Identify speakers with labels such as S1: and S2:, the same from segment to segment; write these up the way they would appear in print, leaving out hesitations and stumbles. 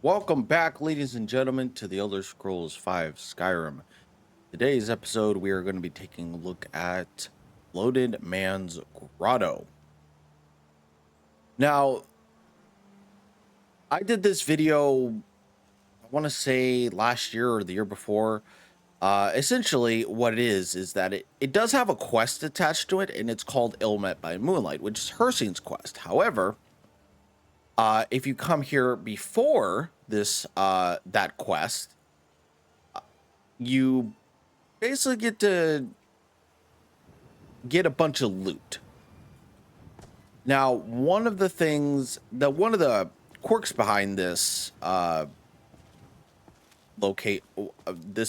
S1: Welcome back, ladies and gentlemen, to the Elder Scrolls V Skyrim. Today's episode, we are going to be taking a look at Bloated Man's Grotto. Now, I did this video, I want to say last year or the year before. Essentially, what it is that it does have a quest attached to it, and it's called Ill Met by Moonlight, which is Hircine's quest. However, if you come here before this that quest, you basically get a bunch of loot. Now, one of the quirks behind this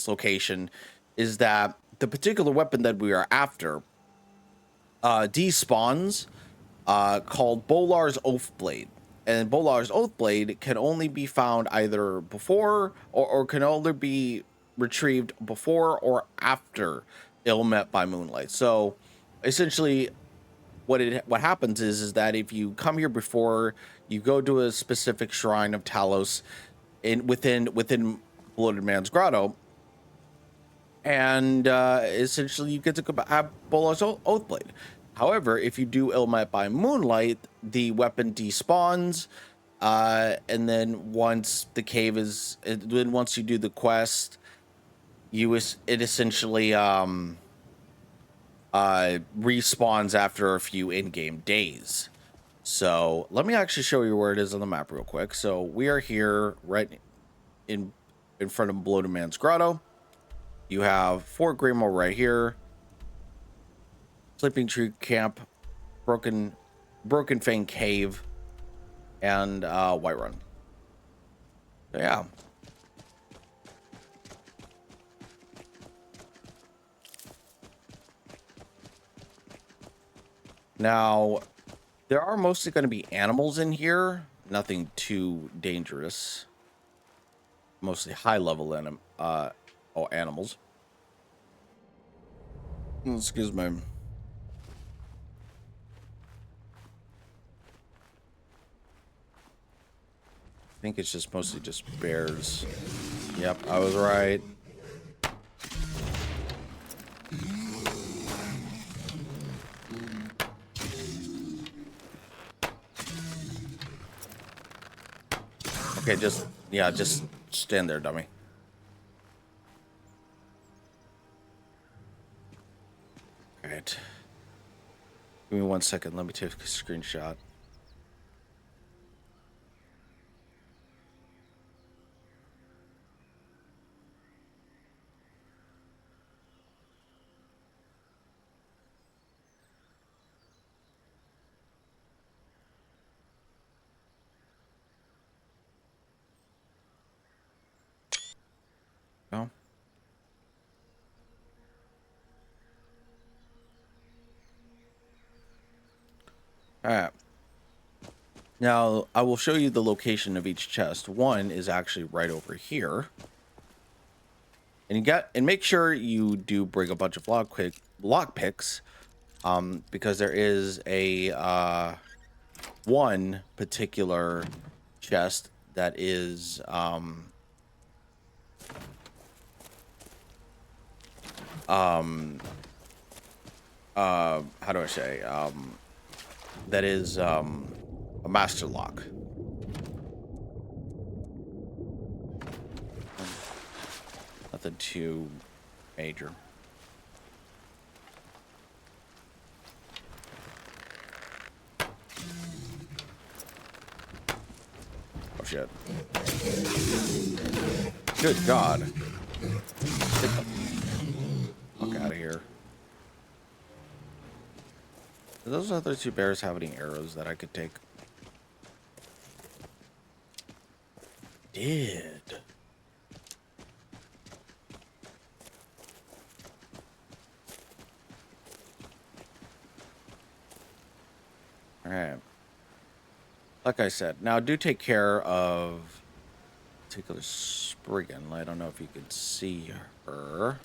S1: location is that the particular weapon that we are after despawns called Bolar's Oathblade. And Bolar's Oathblade can only be found either before or can only be retrieved before or after Ill Met by Moonlight. So essentially what happens is that if you come here before, you go to a specific shrine of Talos within Bloated Man's Grotto, and essentially you get to have Bolar's Oathblade. However, if you do Ill Met by Moonlight, the weapon despawns, and then once the cave is, then once you do the quest, it essentially respawns after a few in-game days. So let me actually show you where it is on the map real quick. So we are here right in front of Bloated Man's Grotto. You have Fort Greymoor right here, Sleeping Tree Camp, Broken Fang Cave, and Whiterun. So yeah. Now, there are mostly going to be animals in here. Nothing too dangerous. Mostly high level animals. Excuse me. I think it's just mostly just bears. Yep, I was right. Okay, just stand there, dummy. All right. Give me 1 second. Let me take a screenshot. No. All right. Now, I will show you the location of each chest. One is actually right over here. And make sure you do bring a bunch of lock picks, because there is a one particular chest that is how do I say, that is a master lock. Nothing too major. Oh shit. Good God. Get the fuck out of here. Do those other two bears have any arrows that I could take? Did. Alright. Like I said, now do take care of particular Spriggan. I don't know if you can see her.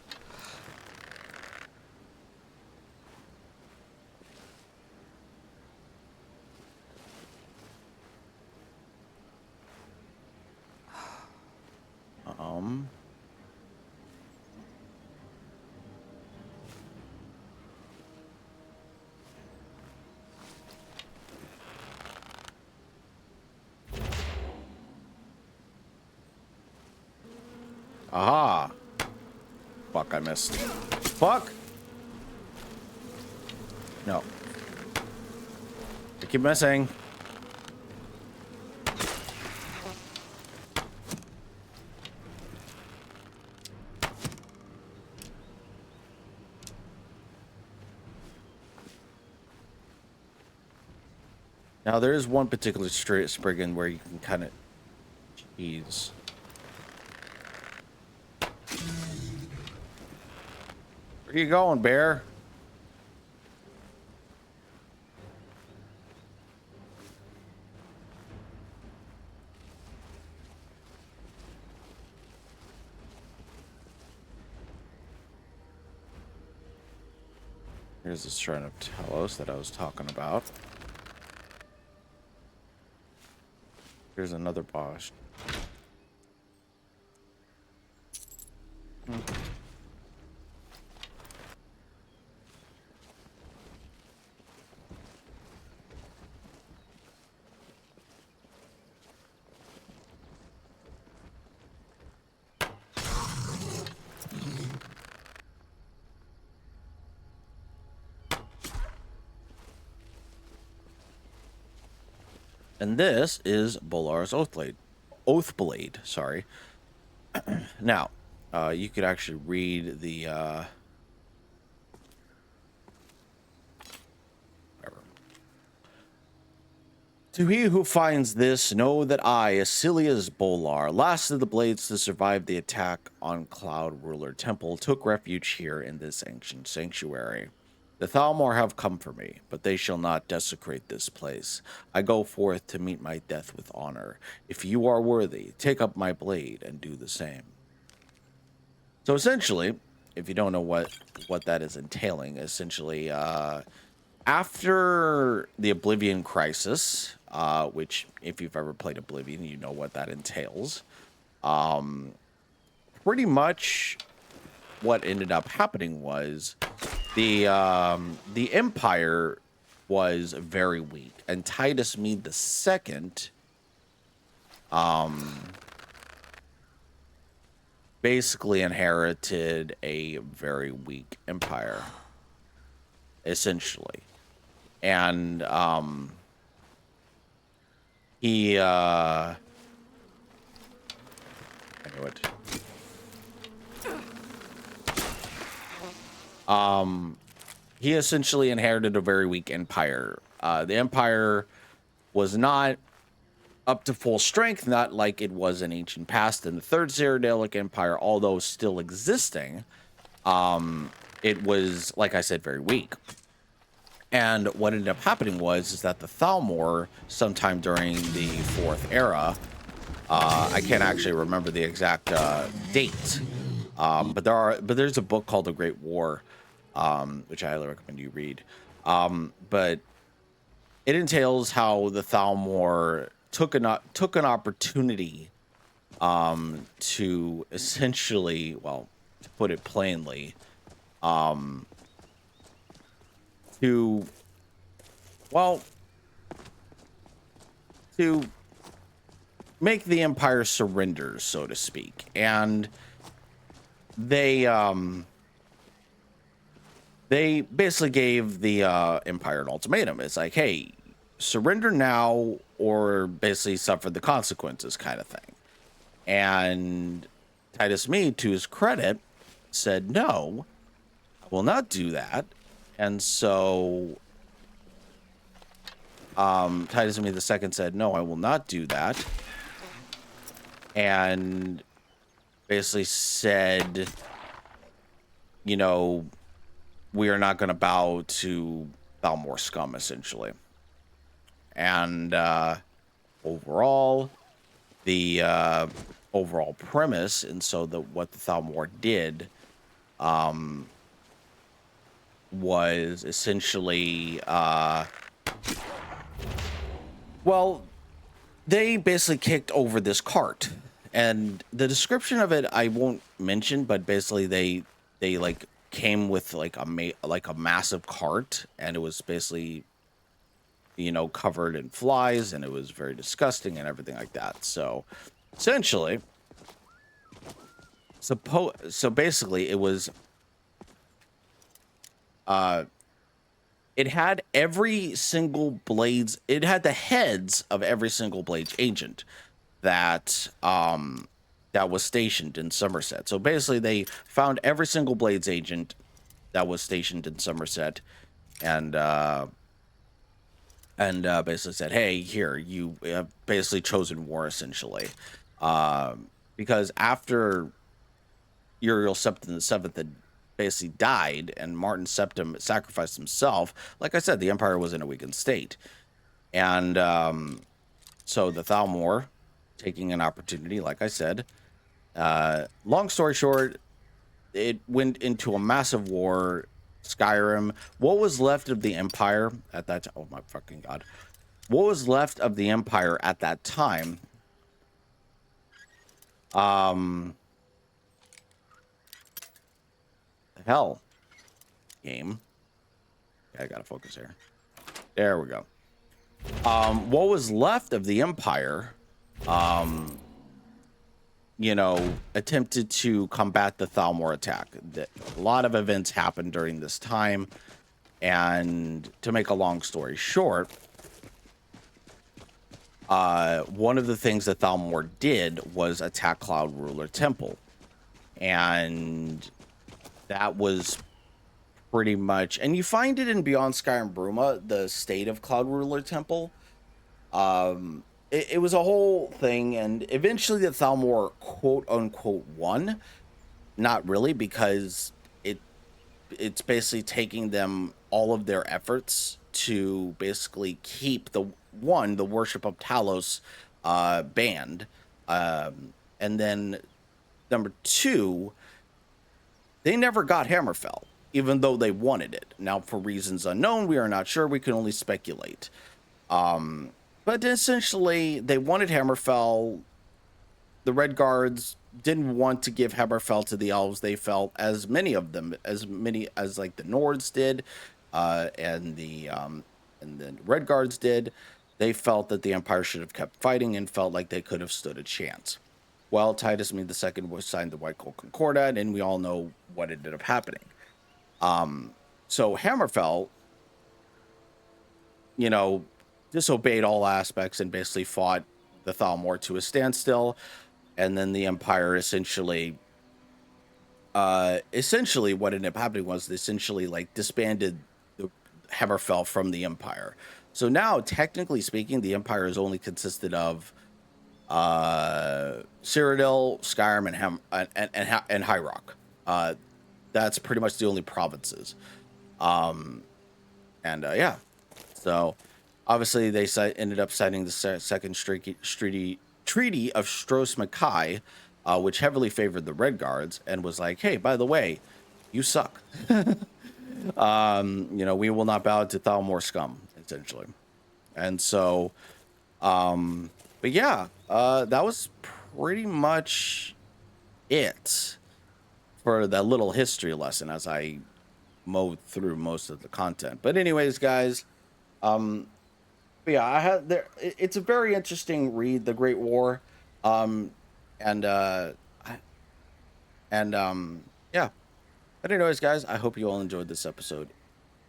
S1: Aha. Fuck, I missed. Fuck. No. I keep missing. Now, there is one particular spriggan where you can kind of... Jeez. Where you going, bear? Here's this shrine of Telos that I was talking about. Here's another boss. And this is Bolar's Oathblade, sorry. Now, you could actually read the whatever. To he who finds this, know that I, Asilia's Bolar, last of the blades to survive the attack on Cloud Ruler Temple, took refuge here in this ancient sanctuary. The Thalmor have come for me, but they shall not desecrate this place. I go forth to meet my death with honor. If you are worthy, take up my blade and do the same. So essentially, if you don't know what that is entailing, essentially, after the Oblivion Crisis, which if you've ever played Oblivion, you know what that entails. Pretty much what ended up happening was the Empire was very weak, and Titus Mede II basically inherited a very weak empire, essentially. And he I knew it. He essentially inherited a very weak empire. The empire was not up to full strength, not like it was in ancient past. In the Third Cyrodiilic Empire, although still existing, it was, like I said, very weak. And what ended up happening is that the Thalmor, sometime during the Fourth Era, I can't actually remember the exact date, but there's a book called The Great War, which I highly recommend you read. But it entails how the Thalmor took an opportunity to essentially, well, to put it plainly, to make the Empire surrender, so to speak. And they basically gave the Empire an ultimatum. It's like, hey, surrender now or basically suffer the consequences, kind of thing. And Titus Mede, to his credit, said, no, I will not do that. And so Titus Mede II said, no, I will not do that. And basically said, you know, we are not going to bow to Thalmor scum, essentially. And overall, the overall premise, and so what the Thalmor did was essentially, well, they basically kicked over this cart. and the description of it I won't mention, but basically they like came with like a massive cart, and it was basically, you know, covered in flies, and it was very disgusting and everything like that. So essentially, so basically it was uh it had every single blades, it had the heads of every single blades agent that that was stationed in Somerset. So basically they found every single blades agent that was stationed in Somerset, and basically said, "Hey, here, you have basically chosen war, essentially." Because after Uriel Septim the Seventh had basically died, and Martin Septim sacrificed himself, like I said, the Empire was in a weakened state, and so the Thalmor, taking an opportunity, like I said, long story short, it went into a massive war. Skyrim, what was left of the Empire at that time? Oh my fucking god! What was left of the Empire at that time? Um, hell, game. Okay, I gotta focus here. There we go. What was left of the Empire? Um, you know, attempted to combat the Thalmor attack. A lot of events happened during this time, and to make a long story short, one of the things that Thalmor did was attack Cloud Ruler Temple, and that was pretty much, and you find it in Beyond Skyrim Bruma, the state of Cloud Ruler Temple. It was a whole thing, and eventually the Thalmor quote unquote won. Not really, because it's basically taking them all of their efforts to basically keep the worship of Talos banned, and then number two, they never got Hammerfell, even though they wanted it. Now, for reasons unknown, we are not sure. We can only speculate. But essentially, they wanted Hammerfell. The Red Guards didn't want to give Hammerfell to the elves. They felt, as many as like the Nords did, and the Red Guards did, they felt that the Empire should have kept fighting and felt like they could have stood a chance. Well, Titus Me II was signed the White Coal Concordat, and we all know what ended up happening. So Hammerfell, you know, disobeyed all aspects and basically fought the Thalmor to a standstill, and then the Empire essentially what ended up happening was they essentially like disbanded the Hammerfell from the Empire. So now, technically speaking, the Empire is only consisted of Cyrodiil, Skyrim, and High Rock. That's pretty much the only provinces. Yeah, so obviously they ended up signing the second treaty of Stros Mackay, which heavily favored the Red Guards and was like, hey, by the way, you suck. You know, we will not bow to Thalmor scum, essentially. And so, but yeah, that was pretty much it for that little history lesson as I mowed through most of the content. But anyways, guys, but yeah, I had there. It's a very interesting read, The Great War, and yeah. But anyways, guys, I hope you all enjoyed this episode.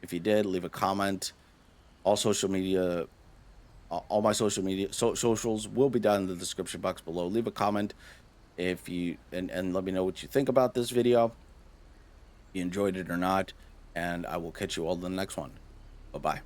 S1: If you did, leave a comment. All social media, all my social media socials will be down in the description box below. Leave a comment if you and let me know what you think about this video, if you enjoyed it or not, and I will catch you all in the next one. Bye bye.